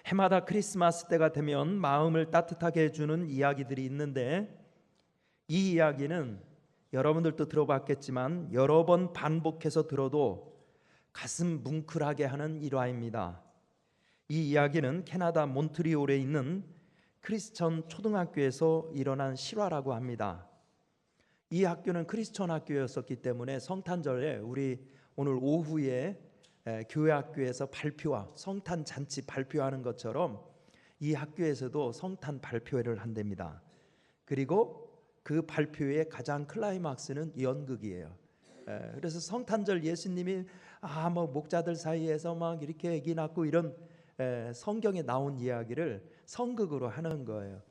해마다 크리스마스 때가 되면 마음을 따뜻하게 해주는 이야기들이 있는데, 이 이야기는 여러분들도 들어봤겠지만 여러 번 반복해서 들어도 가슴 뭉클하게 하는 일화입니다. 이 이야기는 캐나다 몬트리올에 있는 크리스천 초등학교에서 일어난 실화라고 합니다. 이 학교는 크리스천 학교였었기 때문에 성탄절에 우리 오늘 오후에 교회 학교에서 발표와 성탄 잔치 발표하는 것처럼 이 학교에서도 성탄 발표회를 한답니다. 그리고 그 발표의 가장 클라이막스는 연극이에요. 그래서 성탄절 예수님이 뭐 목자들 사이에서 막 이렇게 아기 낳고 이런 성경에 나온 이야기를 성극으로 하는 거예요.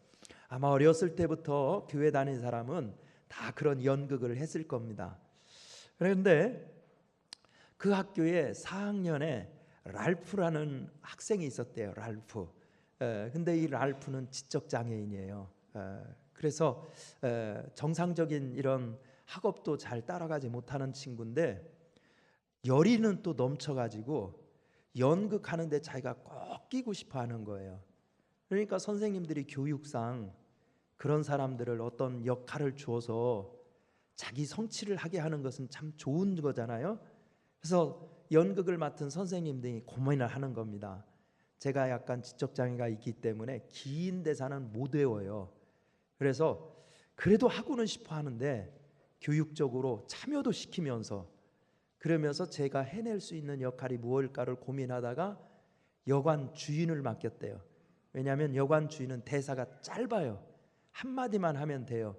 아마 어렸을 때부터 교회 다닌 사람은 다 그런 연극을 했을 겁니다. 그런데 그 학교에 4학년에 랄프라는 학생이 있었대요. 랄프. 근데 이 랄프는 지적 장애인이에요. 그래서 정상적인 이런 학업도 잘 따라가지 못하는 친구인데 열의는 또 넘쳐가지고 연극하는데 자기가 꼭 끼고 싶어 하는 거예요. 그러니까 선생님들이 교육상 그런 사람들을 어떤 역할을 주어서 자기 성취를 하게 하는 것은 참 좋은 거잖아요. 그래서 연극을 맡은 선생님들이 고민을 하는 겁니다. 제가 약간 지적장애가 있기 때문에 긴 대사는 못 외워요. 그래서 그래도 하고는 싶어 하는데 교육적으로 참여도 시키면서 그러면서 제가 해낼 수 있는 역할이 무엇일까를 고민하다가 여관 주인을 맡겼대요. 왜냐하면 여관 주인은 대사가 짧아요. 한마디만 하면 돼요.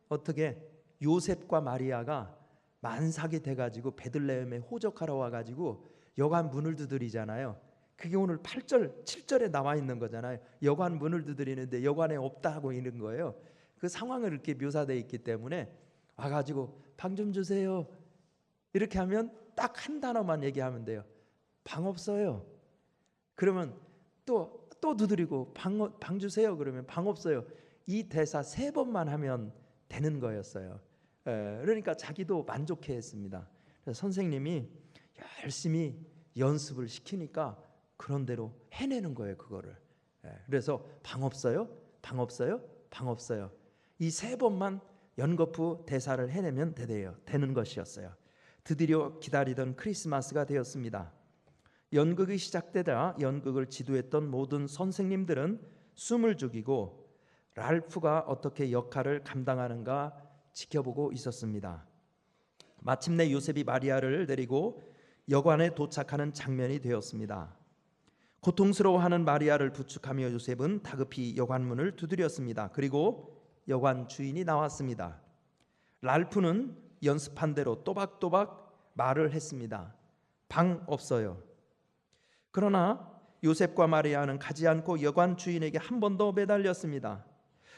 어떻게 요셉과 마리아가 만삭이 돼가지고 베들레헴에 호적하러 와가지고 여관 문을 두드리잖아요. 그게 오늘 8절, 7절에 나와 있는 거잖아요. 여관 문을 두드리는데 여관에 없다 하고 있는 거예요. 그 상황을 이렇게 묘사되어 있기 때문에 와가지고 방 좀 주세요. 이렇게 하면 딱 한 단어만 얘기하면 돼요. 방 없어요. 그러면 또 두드리고 방 주세요. 그러면 방 없어요. 이 대사 3번만 하면 되는 거였어요. 그러니까 자기도 만족해했습니다. 그래서 선생님이 열심히 연습을 시키니까 그런 대로 해내는 거예요. 그거를. 그래서 방 없어요. 방 없어요. 방 없어요. 이 3번만 연거푸 대사를 해내면 되는 것이었어요. 드디어 기다리던 크리스마스가 되었습니다. 연극이 시작되자 연극을 지도했던 모든 선생님들은 숨을 죽이고 랄프가 어떻게 역할을 감당하는가 지켜보고 있었습니다. 마침내 요셉이 마리아를 데리고 여관에 도착하는 장면이 되었습니다. 고통스러워하는 마리아를 부축하며 요셉은 다급히 여관문을 두드렸습니다. 그리고 여관 주인이 나왔습니다. 랄프는 연습한 대로 또박또박 말을 했습니다. 방 없어요. 그러나 요셉과 마리아는 가지 않고 여관 주인에게 한 번 더 매달렸습니다.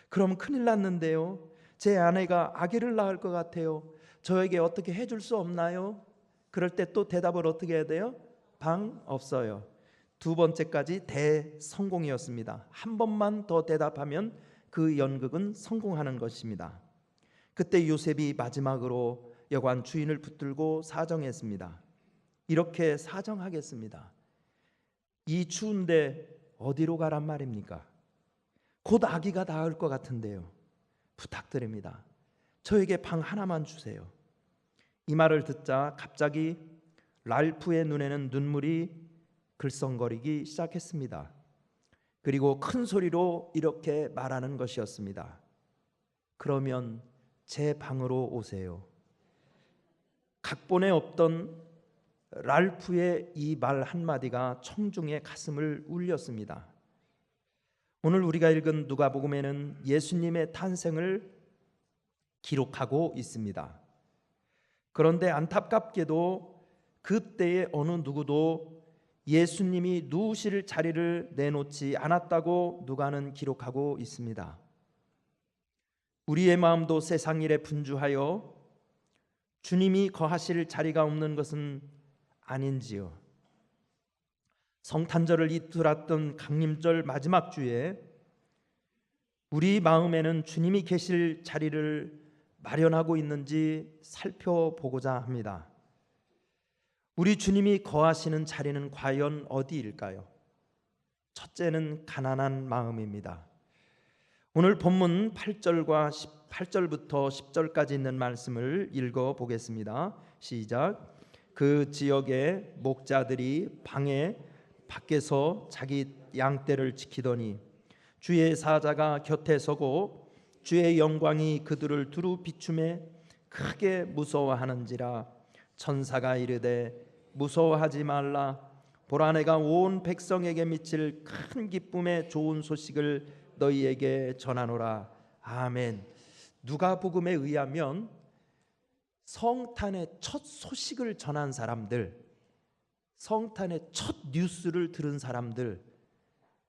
그럼 큰일 났는데요. 제 아내가 아기를 낳을 것 같아요. 저에게 어떻게 해줄 수 없나요? 그럴 때 또 대답을 어떻게 해야 돼요? 방 없어요. 2번째까지 대성공이었습니다. 한 번만 더 대답하면 그 연극은 성공하는 것입니다. 그때 요셉이 마지막으로 여관 주인을 붙들고 사정했습니다. 이렇게 사정하겠습니다. 이 추운데 어디로 가란 말입니까? 곧 아기가 낳을 것 같은데요. 부탁드립니다. 저에게 방 하나만 주세요. 이 말을 듣자 갑자기 랄프의 눈에는 눈물이 글썽거리기 시작했습니다. 그리고 큰 소리로 이렇게 말하는 것이었습니다. 그러면 제 방으로 오세요. 각본에 없던 랄프의 이 말 한마디가 청중의 가슴을 울렸습니다. 오늘 우리가 읽은 누가복음에는 예수님의 탄생을 기록하고 있습니다. 그런데 안타깝게도 그때의 어느 누구도 예수님이 누우실 자리를 내놓지 않았다고 누가는 기록하고 있습니다. 우리의 마음도 세상 일에 분주하여 주님이 거하실 자리가 없는 것은 아닌지요. 성탄절을 이끌었던 강림절 마지막 주에 우리 마음에는 주님이 계실 자리를 마련하고 있는지 살펴보고자 합니다. 우리 주님이 거하시는 자리는 과연 어디일까요? 첫째는 가난한 마음입니다. 오늘 본문 8절부터 10절까지 있는 말씀을 읽어 보겠습니다. 시작. 그 지역의 목자들이 방에 밖에서 자기 양떼를 지키더니 주의 사자가 곁에 서고 주의 영광이 그들을 두루 비추매 크게 무서워하는지라. 천사가 이르되 무서워하지 말라. 보라, 내가 온 백성에게 미칠 큰 기쁨의 좋은 소식을 너희에게 전하노라. 아멘. 누가복음에 의하면 성탄의 첫 소식을 전한 사람들, 성탄의 첫 뉴스를 들은 사람들,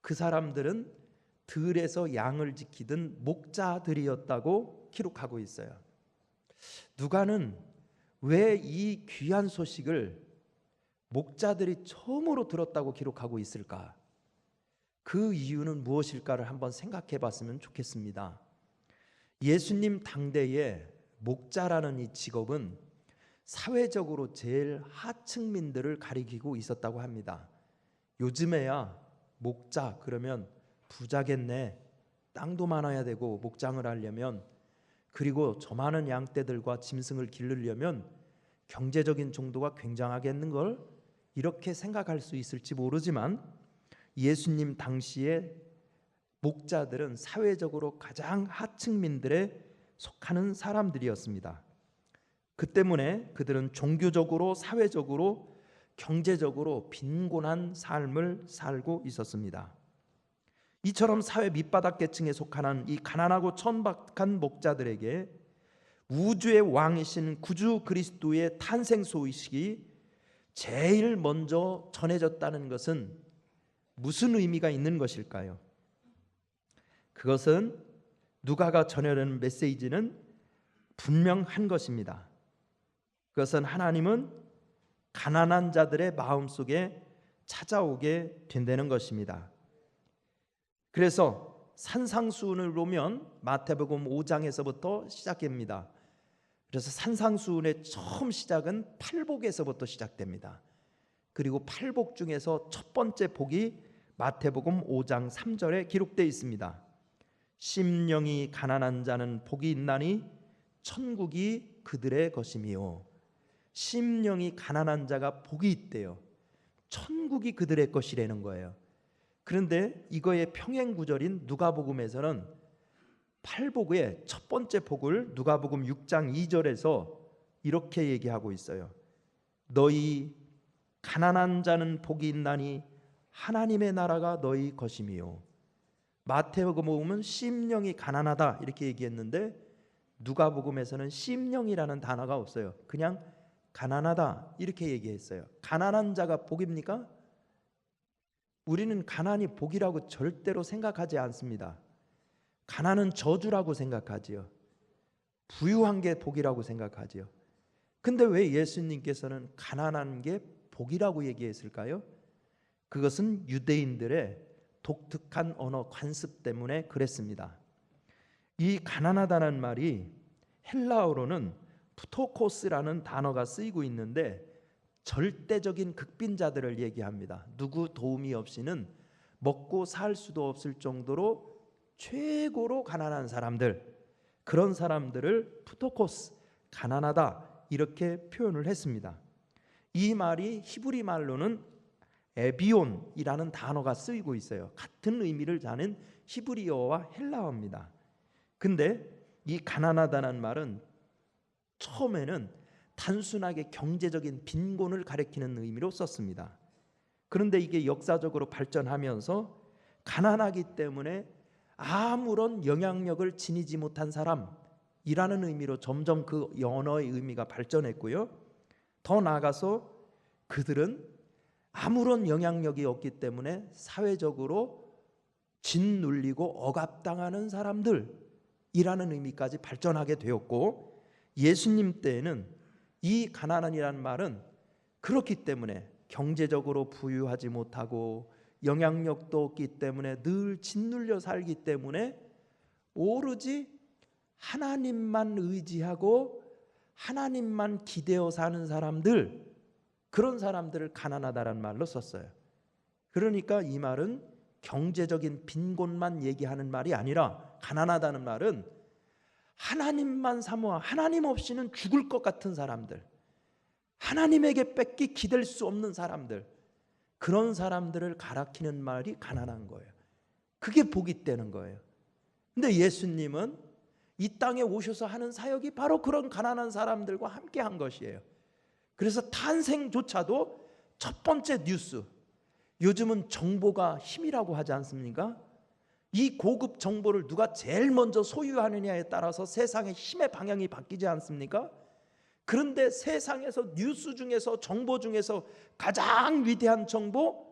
그 사람들은 들에서 양을 지키던 목자들이었다고 기록하고 있어요. 누가는 왜 이 귀한 소식을 목자들이 처음으로 들었다고 기록하고 있을까? 그 이유는 무엇일까를 한번 생각해 봤으면 좋겠습니다. 예수님 당대에 목자라는 이 직업은 사회적으로 제일 하층민들을 가리키고 있었다고 합니다. 요즘에야 목자 그러면 부자겠네, 땅도 많아야 되고 목장을 하려면, 그리고 저 많은 양떼들과 짐승을 기르려면 경제적인 정도가 굉장하겠는걸, 이렇게 생각할 수 있을지 모르지만 예수님 당시에 목자들은 사회적으로 가장 하층민들에 속하는 사람들이었습니다. 그 때문에 그들은 종교적으로, 사회적으로, 경제적으로 빈곤한 삶을 살고 있었습니다. 이처럼 사회 밑바닥 계층에 속하는 이 가난하고 천박한 목자들에게 우주의 왕이신 구주 그리스도의 탄생 소식이 제일 먼저 전해졌다는 것은 무슨 의미가 있는 것일까요? 그것은 누가가 전하려는 메시지는 분명한 것입니다. 그것은 하나님은 가난한 자들의 마음속에 찾아오게 된다는 것입니다. 그래서 산상수훈을 보면 마태복음 5장에서부터 시작됩니다. 그래서 산상수훈의 처음 시작은 팔복에서부터 시작됩니다. 그리고 팔복 중에서 첫 번째 복이 마태복음 5장 3절에 기록되어 있습니다. 심령이 가난한 자는 복이 있나니 천국이 그들의 것이미요. 심령이 가난한 자가 복이 있대요. 천국이 그들의 것이라는 거예요. 그런데 이거의 평행 구절인 누가복음에서는 팔복의 첫 번째 복을 누가복음 6장 2절에서 이렇게 얘기하고 있어요. 너희 가난한 자는 복이 있나니 하나님의 나라가 너희 것이미요. 마태복음은 심령이 가난하다 이렇게 얘기했는데 누가복음에서는 심령이라는 단어가 없어요. 그냥 가난하다 이렇게 얘기했어요. 가난한 자가 복입니까? 우리는 가난이 복이라고 절대로 생각하지 않습니다. 가난은 저주라고 생각하지요. 부유한 게 복이라고 생각하지요. 근데 왜 예수님께서는 가난한 게 복이라고 얘기했을까요? 그것은 유대인들의 독특한 언어 관습 때문에 그랬습니다. 이 가난하다는 말이 헬라어로는 푸토코스라는 단어가 쓰이고 있는데 절대적인 극빈자들을 얘기합니다. 누구 도움이 없이는 먹고 살 수도 없을 정도로 최고로 가난한 사람들, 그런 사람들을 푸토코스, 가난하다 이렇게 표현을 했습니다. 이 말이 히브리 말로는 에비온이라는 단어가 쓰이고 있어요. 같은 의미를 자는 히브리어와 헬라어입니다. 근데 이 가난하다는 말은 처음에는 단순하게 경제적인 빈곤을 가리키는 의미로 썼습니다. 그런데 이게 역사적으로 발전하면서 가난하기 때문에 아무런 영향력을 지니지 못한 사람이라는 의미로 점점 그 언어의 의미가 발전했고요. 더 나아가서 그들은 아무런 영향력이 없기 때문에 사회적으로 짓눌리고 억압당하는 사람들이라는 의미까지 발전하게 되었고, 예수님 때에는 이 가난한이라는 말은 그렇기 때문에 경제적으로 부유하지 못하고 영향력도 없기 때문에 늘 짓눌려 살기 때문에 오로지 하나님만 의지하고 하나님만 기대어 사는 사람들, 그런 사람들을 가난하다라는 말로 썼어요. 그러니까 이 말은 경제적인 빈곤만 얘기하는 말이 아니라, 가난하다는 말은 하나님만 사모하, 하나님 없이는 죽을 것 같은 사람들, 하나님에게 뺏기 기댈 수 없는 사람들, 그런 사람들을 가리키는 말이 가난한 거예요. 그게 복이 되는 거예요. 근데 예수님은 이 땅에 오셔서 하는 사역이 바로 그런 가난한 사람들과 함께 한 것이에요. 그래서 탄생조차도 첫 번째 뉴스, 요즘은 정보가 힘이라고 하지 않습니까? 이 고급 정보를 누가 제일 먼저 소유하느냐에 따라서 세상의 힘의 방향이 바뀌지 않습니까? 그런데 세상에서 뉴스 중에서, 정보 중에서 가장 위대한 정보,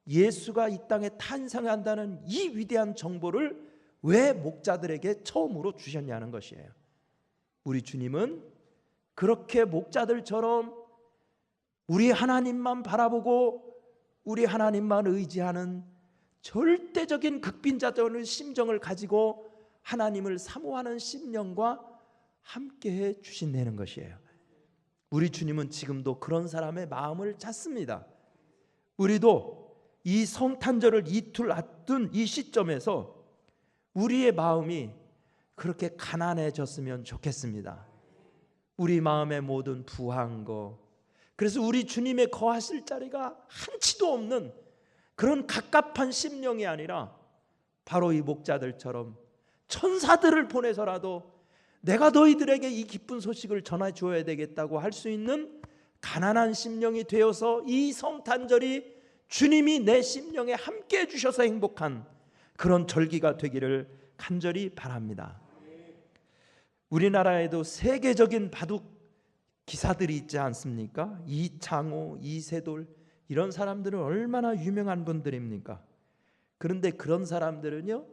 예수가 이 땅에 탄생한다는 이 위대한 정보를 왜 목자들에게 처음으로 주셨냐는 것이에요. 우리 주님은 그렇게 목자들처럼 우리 하나님만 바라보고 우리 하나님만 의지하는 절대적인 극빈자적인 심정을 가지고 하나님을 사모하는 심령과 함께해 주신다는 것이에요. 우리 주님은 지금도 그런 사람의 마음을 찾습니다. 우리도 이 성탄절을 이틀 앞둔 이 시점에서 우리의 마음이 그렇게 가난해졌으면 좋겠습니다. 우리 마음의 모든 부한 거, 그래서 우리 주님의 거하실 자리가 한치도 없는 그런 갑갑한 심령이 아니라 바로 이 목자들처럼 천사들을 보내서라도 내가 너희들에게 이 기쁜 소식을 전해 주어야 되겠다고 할 수 있는 가난한 심령이 되어서 이 성탄절이 주님이 내 심령에 함께 해주셔서 행복한 그런 절기가 되기를 간절히 바랍니다. 우리나라에도 세계적인 바둑 기사들이 있지 않습니까? 이창호, 이세돌, 이런 사람들은 얼마나 유명한 분들입니까? 그런데 그런 사람들은요,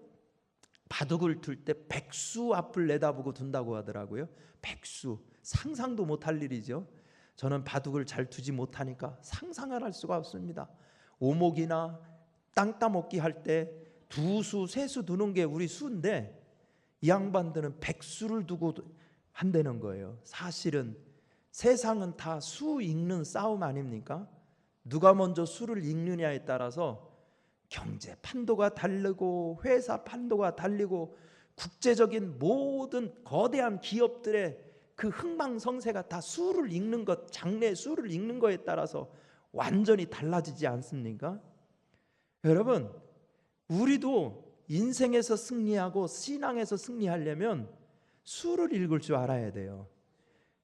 바둑을 둘 때 백수 앞을 내다보고 둔다고 하더라고요. 백수, 상상도 못할 일이죠. 저는 바둑을 잘 두지 못하니까 상상을 할 수가 없습니다. 오목이나 땅 따먹기 할 때 두 수, 세 수 두는 게 우리 수인데 이 양반들은 백수를 두고 한다는 거예요. 사실은 세상은 다 수 읽는 싸움 아닙니까? 누가 먼저 수를 읽느냐에 따라서 경제 판도가 다르고 회사 판도가 달리고 국제적인 모든 거대한 기업들의 그 흥망성쇠가 다 수를 읽는 것, 장래 수를 읽는 거에 따라서 완전히 달라지지 않습니까? 여러분, 우리도 인생에서 승리하고 신앙에서 승리하려면 수를 읽을 줄 알아야 돼요.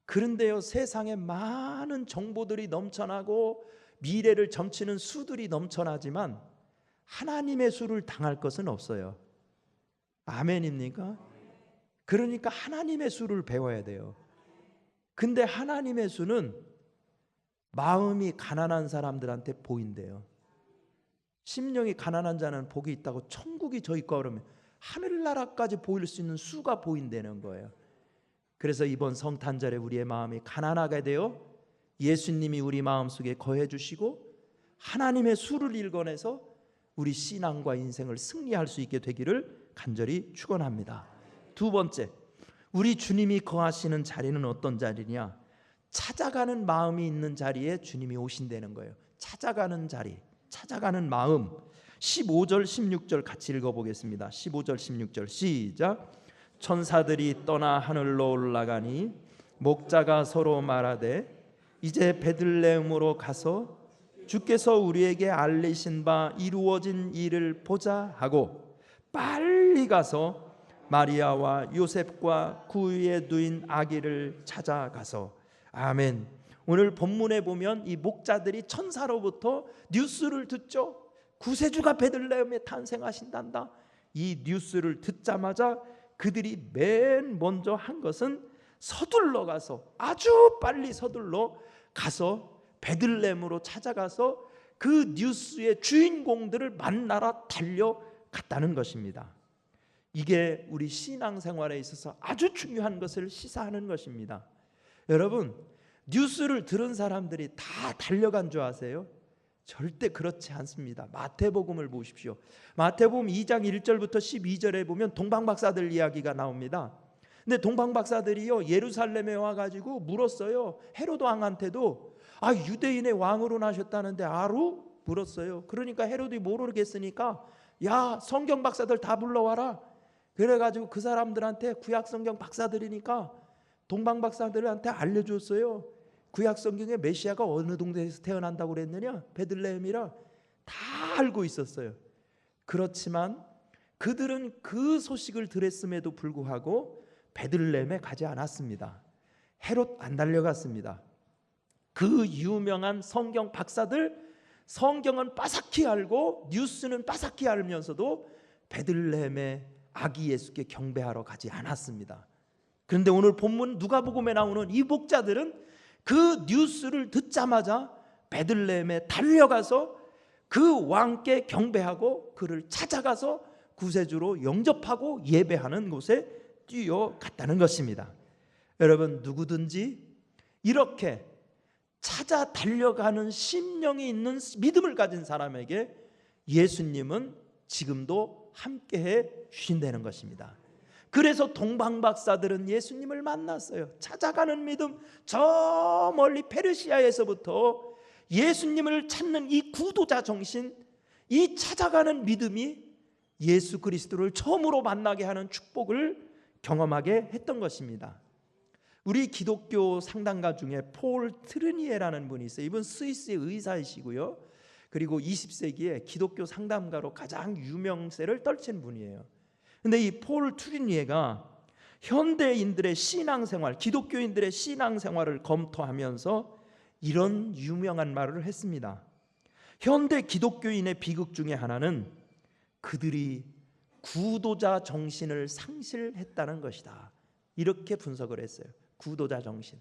그런데요, 세상에 많은 정보들이 넘쳐나고 미래를 점치는 수들이 넘쳐나지만 하나님의 수를 당할 것은 없어요. 아멘입니까? 그러니까 하나님의 수를 배워야 돼요. 근데 하나님의 수는 마음이 가난한 사람들한테 보인대요. 심령이 가난한 자는 복이 있다고, 천국이 저 있고 그러면 하늘나라까지 보일 수 있는 수가 보인다는 거예요. 그래서 이번 성탄절에 우리의 마음이 가난하게 되어 예수님이 우리 마음속에 거해 주시고 하나님의 수를 읽어내서 우리 신앙과 인생을 승리할 수 있게 되기를 간절히 축원합니다. 두 번째, 우리 주님이 거하시는 자리는 어떤 자리냐? 찾아가는 마음이 있는 자리에 주님이 오신다는 거예요. 찾아가는 자리, 찾아가는 마음. 15절 16절 같이 읽어보겠습니다. 15절 16절 시작. 천사들이 떠나 하늘로 올라가니 목자가 서로 말하되 이제 베들레헴으로 가서 주께서 우리에게 알리신 바 이루어진 일을 보자 하고 빨리 가서 마리아와 요셉과 그 위에 누인 아기를 찾아가서. 아멘. 오늘 본문에 보면 이 목자들이 천사로부터 뉴스를 듣죠. 구세주가 베들레헴에 탄생하신단다. 이 뉴스를 듣자마자 그들이 맨 먼저 한 것은 서둘러 가서, 아주 빨리 서둘러 가서 베들레헴으로 찾아가서 그 뉴스의 주인공들을 만나러 달려갔다는 것입니다. 이게 우리 신앙생활에 있어서 아주 중요한 것을 시사하는 것입니다. 여러분, 뉴스를 들은 사람들이 다 달려간 줄 아세요? 절대 그렇지 않습니다. 마태복음을 보십시오. 마태복음 2장 1절부터 12절에 보면 동방박사들 이야기가 나옵니다. 근데 동방박사들이요, 예루살렘에 와가지고 물었어요. 헤로드 왕한테도 유대인의 왕으로 나셨다는데 아루? 물었어요. 그러니까 헤로드이 모르겠으니까 야, 성경 박사들 다 불러와라. 그래가지고 그 사람들한테 구약 성경 박사들이니까 동방 박사들한테 알려줬어요. 구약 성경에 메시아가 어느 동네에서 태어난다고 그랬느냐? 베들레헴이라 다 알고 있었어요. 그렇지만 그들은 그 소식을 들었음에도 불구하고 베들레헴에 가지 않았습니다. 헤롯 안 달려갔습니다. 그 유명한 성경 박사들, 성경은 빠삭히 알고 뉴스는 빠삭히 알면서도 베들레헴에 아기 예수께 경배하러 가지 않았습니다. 그런데 오늘 본문 누가복음에 나오는 이 목자들은 그 뉴스를 듣자마자 베들레헴에 달려가서 그 왕께 경배하고 그를 찾아가서 구세주로 영접하고 예배하는 곳에 뛰어갔다는 것입니다. 여러분, 누구든지 이렇게 찾아 달려가는 심령이 있는 믿음을 가진 사람에게 예수님은 지금도 함께해 주신다는 것입니다. 그래서 동방 박사들은 예수님을 만났어요. 찾아가는 믿음, 저 멀리 페르시아에서부터 예수님을 찾는 이 구도자 정신, 이 찾아가는 믿음이 예수 그리스도를 처음으로 만나게 하는 축복을 경험하게 했던 것입니다. 우리 기독교 상담가 중에 폴 트르니에라는 분이 있어요. 이분 스위스의 의사이시고요. 그리고 20세기에 기독교 상담가로 가장 유명세를 떨친 분이에요. 근데 이 폴 트르니에가 현대인들의 신앙생활, 기독교인들의 신앙생활을 검토하면서 이런 유명한 말을 했습니다. 현대 기독교인의 비극 중에 하나는 그들이 구도자 정신을 상실했다는 것이다. 이렇게 분석을 했어요. 구도자 정신.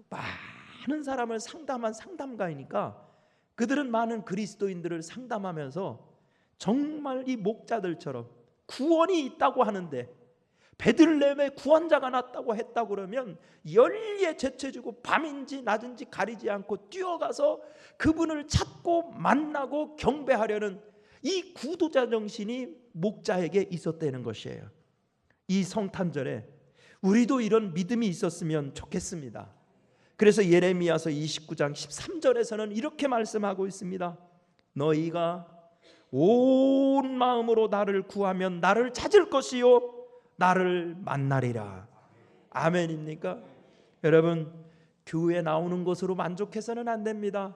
많은 사람을 상담한 상담가이니까 그들은 많은 그리스도인들을 상담하면서 정말 이 목자들처럼 구원이 있다고 하는데, 베들레헴에 구원자가 났다고 했다고 그러면 열리에 제쳐주고 밤인지 낮인지 가리지 않고 뛰어가서 그분을 찾고 만나고 경배하려는 이 구도자 정신이 목자에게 있었다는 것이에요. 이 성탄절에 우리도 이런 믿음이 있었으면 좋겠습니다. 그래서 예레미야서 29장 13절에서는 이렇게 말씀하고 있습니다. 너희가 온 마음으로 나를 구하면 나를 찾을 것이요 나를 만나리라. 아멘입니까? 여러분, 교회에 나오는 것으로 만족해서는 안 됩니다.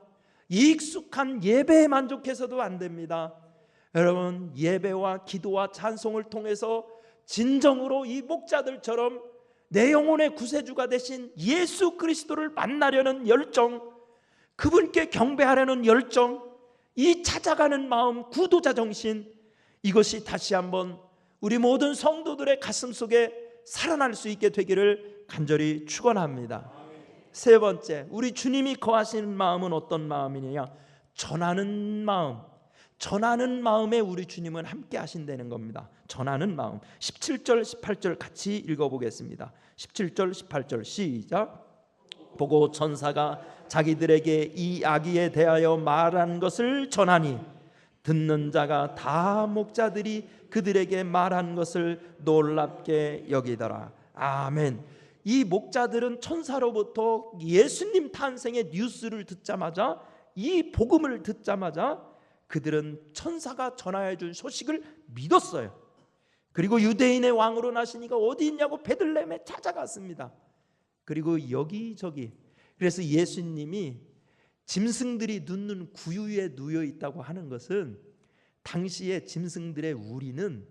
익숙한 예배에 만족해서도 안 됩니다. 여러분, 예배와 기도와 찬송을 통해서 진정으로 이 목자들처럼 내 영혼의 구세주가 되신 예수 그리스도를 만나려는 열정, 그분께 경배하려는 열정, 이 찾아가는 마음, 구도자 정신, 이것이 다시 한번 우리 모든 성도들의 가슴 속에 살아날 수 있게 되기를 간절히 축원합니다. 세 번째, 우리 주님이 거하시는 마음은 어떤 마음이냐? 전하는 마음. 전하는 마음에 우리 주님은 함께 하신다는 겁니다. 전하는 마음. 17절 18절 같이 읽어보겠습니다. 17절 18절 시작. 보고 천사가 자기들에게 이 아기에 대하여 말한 것을 전하니 듣는 자가 다 목자들이 그들에게 말한 것을 놀랍게 여기더라. 아멘. 이 목자들은 천사로부터 예수님 탄생의 뉴스를 듣자마자, 이 복음을 듣자마자 그들은 천사가 전하여 준 소식을 믿었어요. 그리고 유대인의 왕으로 나시니까 어디 있냐고 베들레헴에 찾아갔습니다. 그리고 여기저기, 그래서 예수님이 짐승들이 눕는 구유에 누워 있다고 하는 것은 당시에 짐승들의 우리는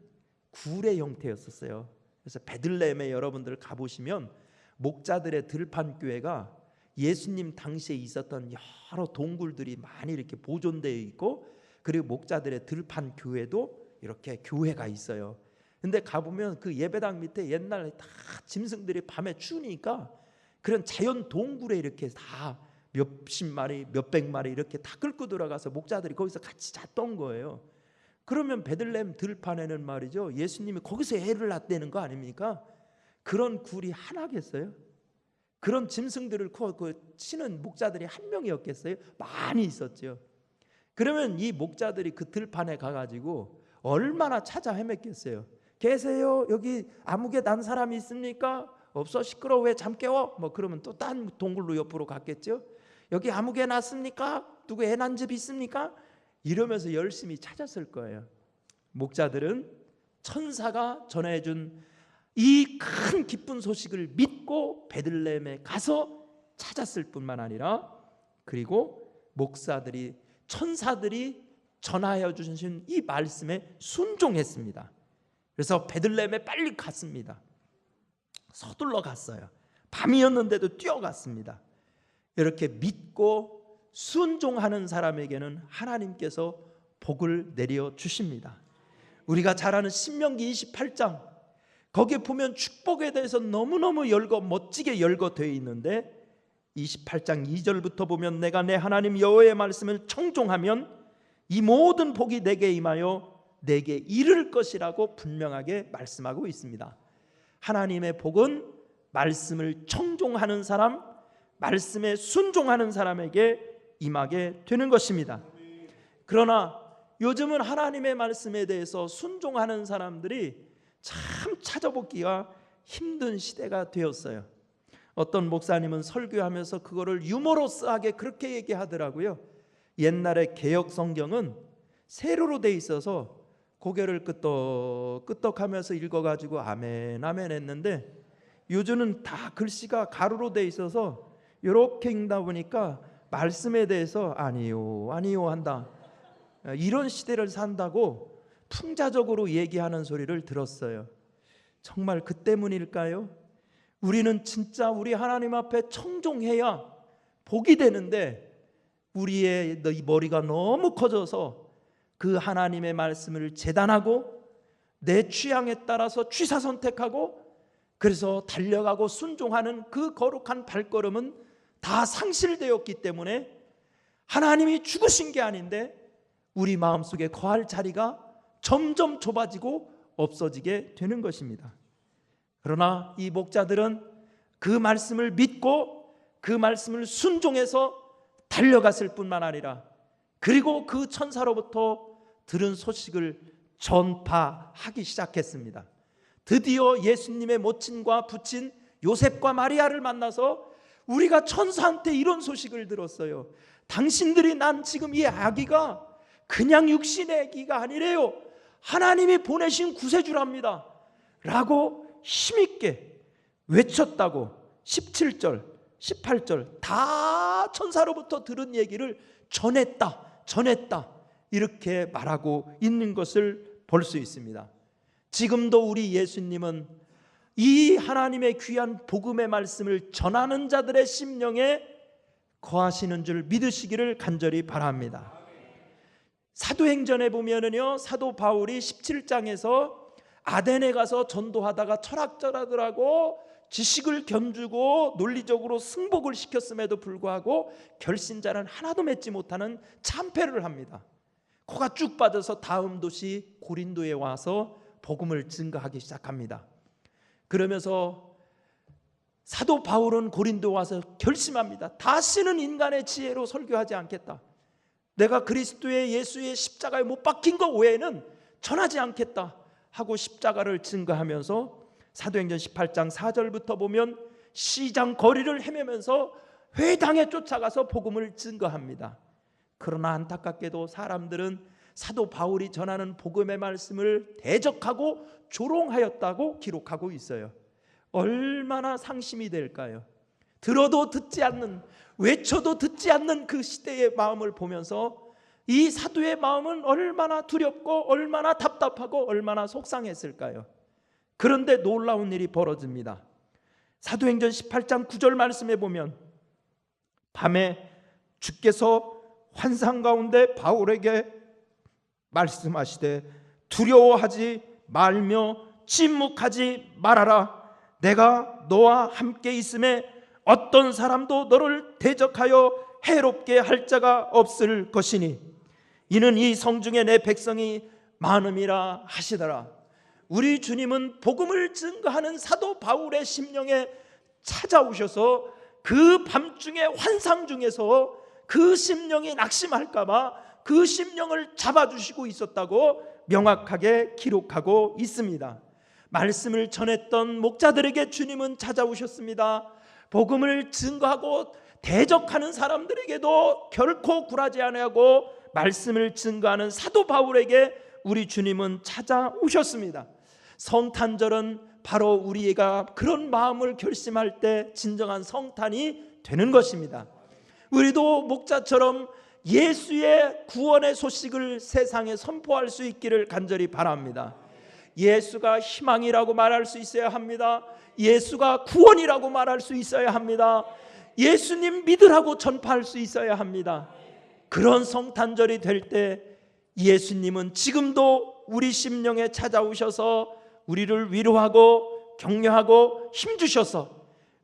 굴의 형태였었어요. 그래서 베들레헴에 여러분들 가보시면 목자들의 들판교회가 예수님 당시에 있었던 여러 동굴들이 많이 이렇게 보존되어 있고, 그리고 목자들의 들판교회도 이렇게 교회가 있어요. 근데 가보면 그 예배당 밑에 옛날에 다 짐승들이 밤에 추우니까 그런 자연 동굴에 이렇게 다 몇십 마리, 몇백 마리 이렇게 다 끌고 들어가서 목자들이 거기서 같이 잤던 거예요. 그러면 베들레헴 들판에는 말이죠, 예수님이 거기서 애를 낳았다는 거 아닙니까? 그런 굴이 하나겠어요? 그런 짐승들을 치는 목자들이 한 명이었겠어요? 많이 있었죠. 그러면 이 목자들이 그 들판에 가가지고 얼마나 찾아 헤맸겠어요? 계세요? 여기 아무개 난 사람이 있습니까? 없어? 시끄러워, 왜 잠 깨워? 뭐 그러면 또 딴 동굴로 옆으로 갔겠죠. 여기 아무개 났습니까? 누구 애 난 집 있습니까? 이러면서 열심히 찾았을 거예요. 목자들은 천사가 전해준 이 큰 기쁜 소식을 믿고 베들레헴에 가서 찾았을 뿐만 아니라, 그리고 목사들이, 천사들이 전하여 주신 이 말씀에 순종했습니다. 그래서 베들레헴에 빨리 갔습니다. 서둘러 갔어요. 밤이었는데도 뛰어갔습니다. 이렇게 믿고 순종하는 사람에게는 하나님께서 복을 내려 주십니다. 우리가 잘 아는 신명기 28장, 거기에 보면 축복에 대해서 너무너무 멋지게 열거되어 있는데 28장 2절부터 보면 내가 내 하나님 여호와의 말씀을 청종하면 이 모든 복이 내게 임하여 내게 이를 것이라고 분명하게 말씀하고 있습니다. 하나님의 복은 말씀을 청종하는 사람, 말씀에 순종하는 사람에게 임하게 되는 것입니다. 그러나 요즘은 하나님의 말씀에 대해서 순종하는 사람들이 참 찾아보기가 힘든 시대가 되었어요. 어떤 목사님은 설교하면서 그거를 유머러스하게 그렇게 얘기하더라고요. 옛날에 개역 성경은 세로로 돼 있어서 고개를 끄덕끄덕하면서 읽어가지고 아멘 아멘 했는데, 요즘은 다 글씨가 가로로 돼 있어서 이렇게 읽다 보니까 말씀에 대해서 아니요 아니요 한다, 이런 시대를 산다고 풍자적으로 얘기하는 소리를 들었어요. 정말 그 때문일까요? 우리는 진짜 우리 하나님 앞에 청종해야 복이 되는데, 우리의 머리가 너무 커져서 그 하나님의 말씀을 재단하고 내 취향에 따라서 취사 선택하고, 그래서 달려가고 순종하는 그 거룩한 발걸음은 다 상실되었기 때문에 하나님이 죽으신 게 아닌데 우리 마음속에 거할 자리가 점점 좁아지고 없어지게 되는 것입니다. 그러나 이 목자들은 그 말씀을 믿고 그 말씀을 순종해서 달려갔을 뿐만 아니라, 그리고 그 천사로부터 들은 소식을 전파하기 시작했습니다. 드디어 예수님의 모친과 부친 요셉과 마리아를 만나서 우리가 천사한테 이런 소식을 들었어요. 당신들이 난 지금 이 아기가 그냥 육신의 아기가 아니래요. 하나님이 보내신 구세주랍니다 라고 힘있게 외쳤다고 17절 18절 다 천사로부터 들은 얘기를 전했다 이렇게 말하고 있는 것을 볼 수 있습니다. 지금도 우리 예수님은 이 하나님의 귀한 복음의 말씀을 전하는 자들의 심령에 거하시는 줄 믿으시기를 간절히 바랍니다. 사도행전에 보면은요, 사도 바울이 17장에서 아덴에 가서 전도하다가 철학자들하고 지식을 겸주고 논리적으로 승복을 시켰음에도 불구하고 결신자는 하나도 맺지 못하는 참패를 합니다. 코가 쭉 빠져서 다음 도시 고린도에 와서 복음을 증거하기 시작합니다. 그러면서 사도 바울은 고린도 와서 결심합니다. 다시는 인간의 지혜로 설교하지 않겠다. 내가 그리스도의 예수의 십자가에 못 박힌 것 외에는 전하지 않겠다 하고 십자가를 증거하면서 사도행전 18장 4절부터 보면 시장 거리를 헤매면서 회당에 쫓아가서 복음을 증거합니다. 그러나 안타깝게도 사람들은 사도 바울이 전하는 복음의 말씀을 대적하고 조롱하였다고 기록하고 있어요. 얼마나 상심이 될까요? 들어도 듣지 않는, 외쳐도 듣지 않는 그 시대의 마음을 보면서 이 사도의 마음은 얼마나 두렵고 얼마나 답답하고 얼마나 속상했을까요? 그런데 놀라운 일이 벌어집니다. 사도행전 18장 9절 말씀에 보면 밤에 주께서 환상 가운데 바울에게 말씀하시되 두려워하지 말며 침묵하지 말아라. 내가 너와 함께 있음에 어떤 사람도 너를 대적하여 해롭게 할 자가 없을 것이니 이는 이 성중에 내 백성이 많음이라 하시더라. 우리 주님은 복음을 증거하는 사도 바울의 심령에 찾아오셔서 그 밤중에 환상 중에서 그 심령이 낙심할까 봐 그 심령을 잡아주시고 있었다고 명확하게 기록하고 있습니다. 말씀을 전했던 목자들에게 주님은 찾아오셨습니다. 복음을 증거하고 대적하는 사람들에게도 결코 굴하지 아니하고 말씀을 증거하는 사도 바울에게 우리 주님은 찾아오셨습니다. 성탄절은 바로 우리가 그런 마음을 결심할 때 진정한 성탄이 되는 것입니다. 우리도 목자처럼 예수의 구원의 소식을 세상에 선포할 수 있기를 간절히 바랍니다. 예수가 희망이라고 말할 수 있어야 합니다. 예수가 구원이라고 말할 수 있어야 합니다. 예수님 믿으라고 전파할 수 있어야 합니다. 그런 성탄절이 될 때 예수님은 지금도 우리 심령에 찾아오셔서 우리를 위로하고 격려하고 힘주셔서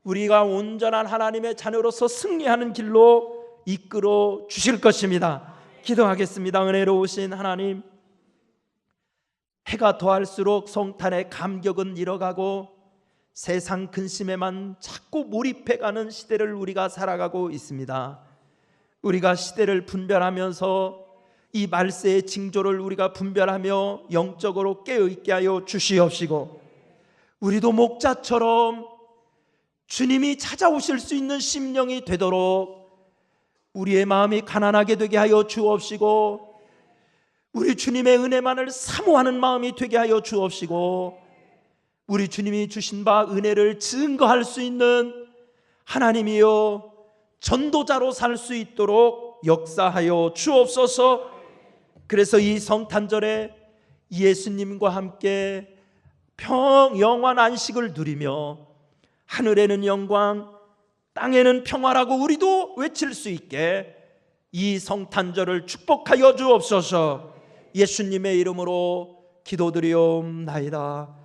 우리가 온전한 하나님의 자녀로서 승리하는 길로 이끌어 주실 것입니다. 기도하겠습니다. 은혜로우신 하나님, 해가 더할수록 성탄의 감격은 잃어가고 세상 근심에만 자꾸 몰입해가는 시대를 우리가 살아가고 있습니다. 우리가 시대를 분별하면서 이 말세의 징조를 우리가 분별하며 영적으로 깨어있게 하여 주시옵시고, 우리도 목자처럼 주님이 찾아오실 수 있는 심령이 되도록 우리의 마음이 가난하게 되게 하여 주옵시고, 우리 주님의 은혜만을 사모하는 마음이 되게 하여 주옵시고, 우리 주님이 주신 바 은혜를 증거할 수 있는 하나님이여 전도자로 살 수 있도록 역사하여 주옵소서. 그래서 이 성탄절에 예수님과 함께 영원 안식을 누리며 하늘에는 영광, 땅에는 평화라고 우리도 외칠 수 있게 이 성탄절을 축복하여 주옵소서. 예수님의 이름으로 기도드리옵나이다.